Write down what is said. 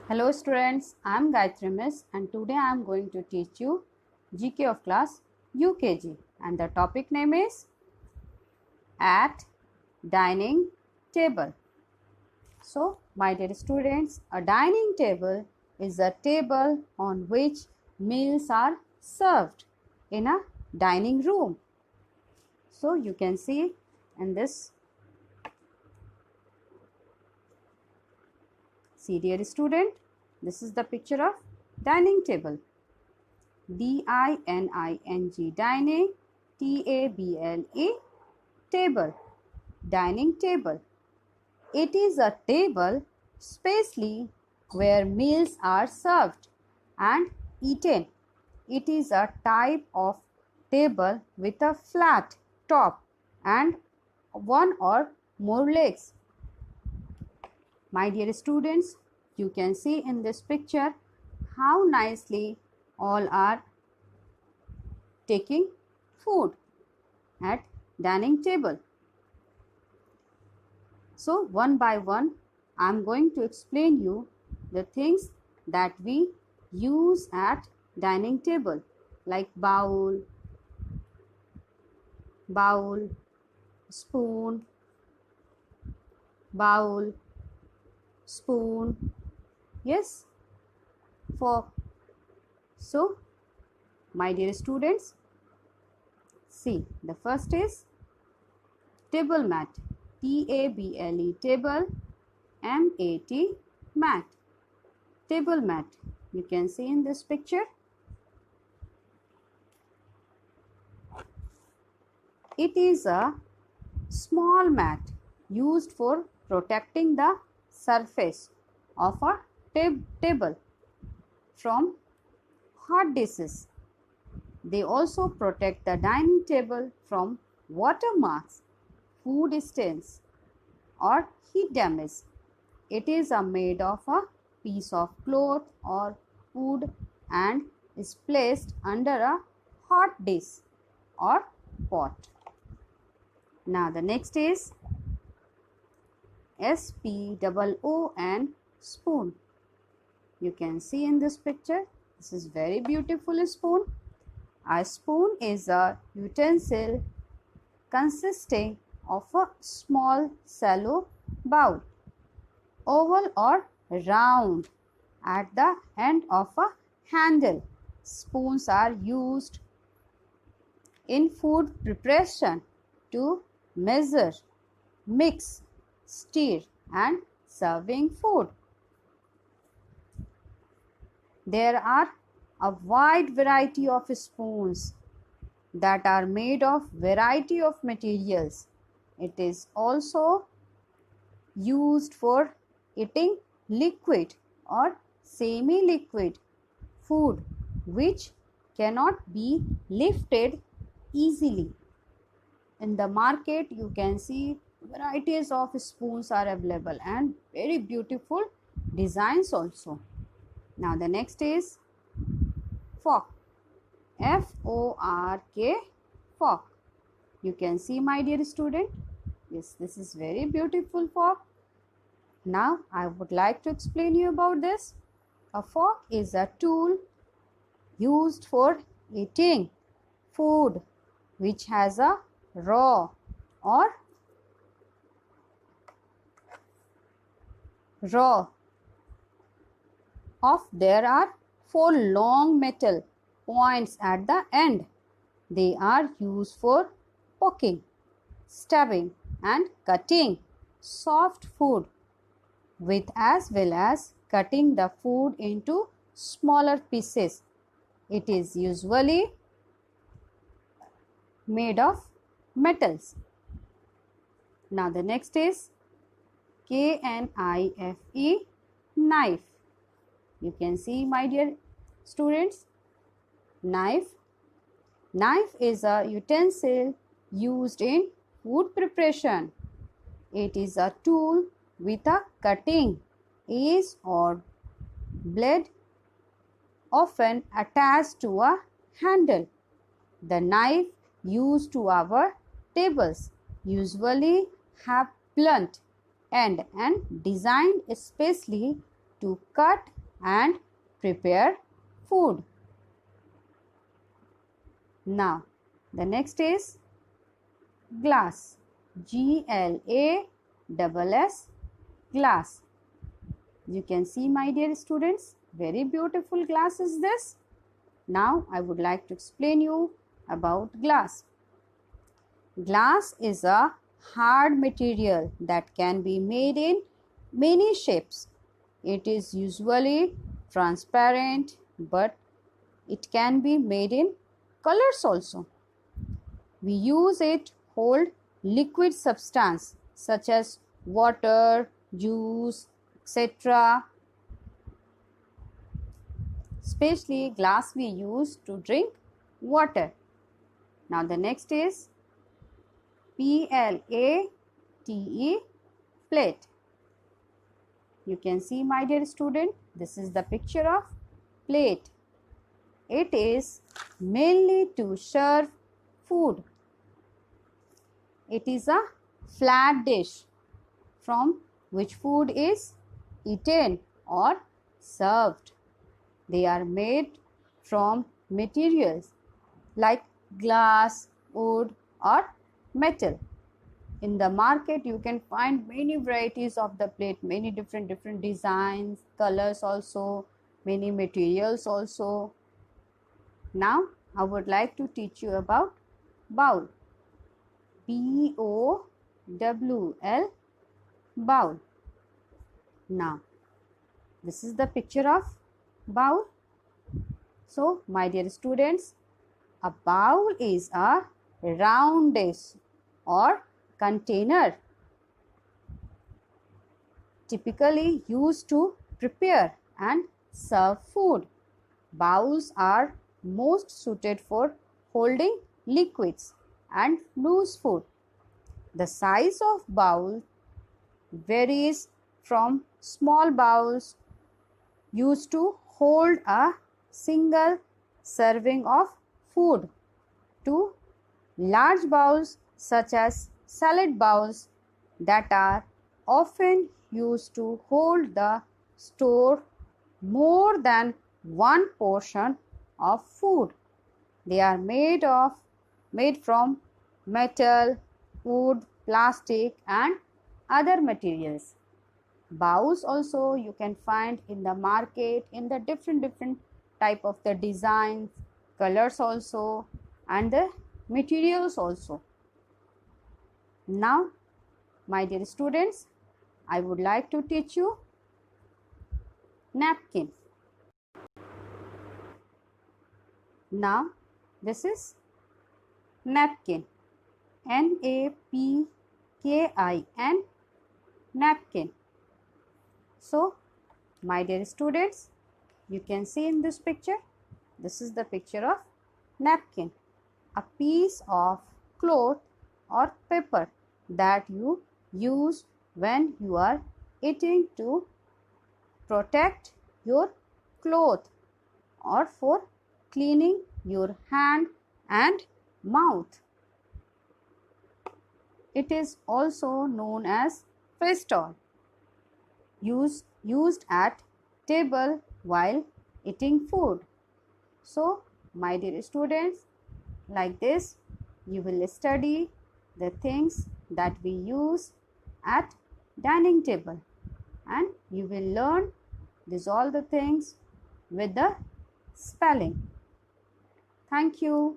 Hello students, I am Gayatri Miss and today I am going to teach you GK of class UKG and the topic name is At Dining Table. So my dear students, a dining table is a table on which meals are served in a dining room. So you can see in this. See dear student, this is the picture of dining table. D-I-N-I-N-G, dining, T-A-B-L-E, table, dining table. It is a table spacely where meals are served and eaten. It is a type of table with a flat top and one or more legs. My dear students, you can see in this picture how nicely all are taking food at dining table. So one by one, I am going to explain you the things that we use at dining table like bowl, spoon, bowl, spoon, yes, fork. So my dear students, see, the first is table mat, T-A-B-L-E, table, M-A-T, mat, table mat. You can see in this picture. It is a small mat used for protecting the surface of a table from hot dishes. They also protect the dining table from watermarks, food stains or heat damage. It is made of a piece of cloth or wood and is placed under a hot dish or pot. Now the next is S-P-O-O-N, spoon. You can see in this picture, this is very beautiful spoon. A spoon is a utensil consisting of a small shallow bowl, oval or round at the end of a handle. Spoons are used in food preparation to measure, mix, stir and serving food. There are a wide variety of spoons that are made of variety of materials. It is also used for eating liquid or semi-liquid food which cannot be lifted easily. In the market you can see varieties of spoons are available and very beautiful designs also. Now the next is fork, F-O-R-K, fork. You can see my dear student, yes, this is very beautiful fork. Now I would like to explain you about this. A fork is a tool used for eating food which has a raw or there are 4 long metal points at the end. They are used for poking, stabbing and cutting soft food with as well as cutting the food into smaller pieces. It is usually made of metals. Now the next is K-N-I-F-E, knife. You can see my dear students, knife. Knife is a utensil used in food preparation. It is a tool with a cutting edge or blade often attached to a handle. The knife used to our tables usually have blunt end and designed especially to cut and prepare food. Now, the next is glass. Glass, glass. You can see, my dear students, very beautiful glass is this. Now, I would like to explain you about glass. Glass is a hard material that can be made in many shapes. It is usually transparent, but it can be made in colors also. We use it to hold liquid substance such as water, juice, etc. Especially glass we use to drink water. Now the next is plate, plate. You can see, my dear student, this is the picture of plate. It is mainly to serve food. It is a flat dish from which food is eaten or served. They are made from materials like glass, wood or metal. In the market you can find many varieties of the plate, many different designs, colors also, many materials also. Now I would like to teach you about bowl. BOWL, bowl. Now this is the picture of bowl. So my dear students, a bowl is a round dish or container typically used to prepare and serve food. Bowls are most suited for holding liquids and loose food. The size of bowl varies from small bowls used to hold a single serving of food to large bowls such as salad bowls that are often used to hold the store more than one portion of food. They are made from metal, wood, plastic and other materials. Bowls also you can find in the market in the different type of the designs, colors also and the materials also. Now my dear students, I would like to teach you napkin. Now this is napkin, NAPKIN, napkin. So my dear students, you can see in this picture, this is the picture of napkin, a piece of cloth or paper that you use when you are eating to protect your cloth or for cleaning your hand and mouth. It is also known as festool, used at table while eating food. So my dear students, like this you will study the things that we use at dining table and you will learn these all the things with the spelling. Thank you.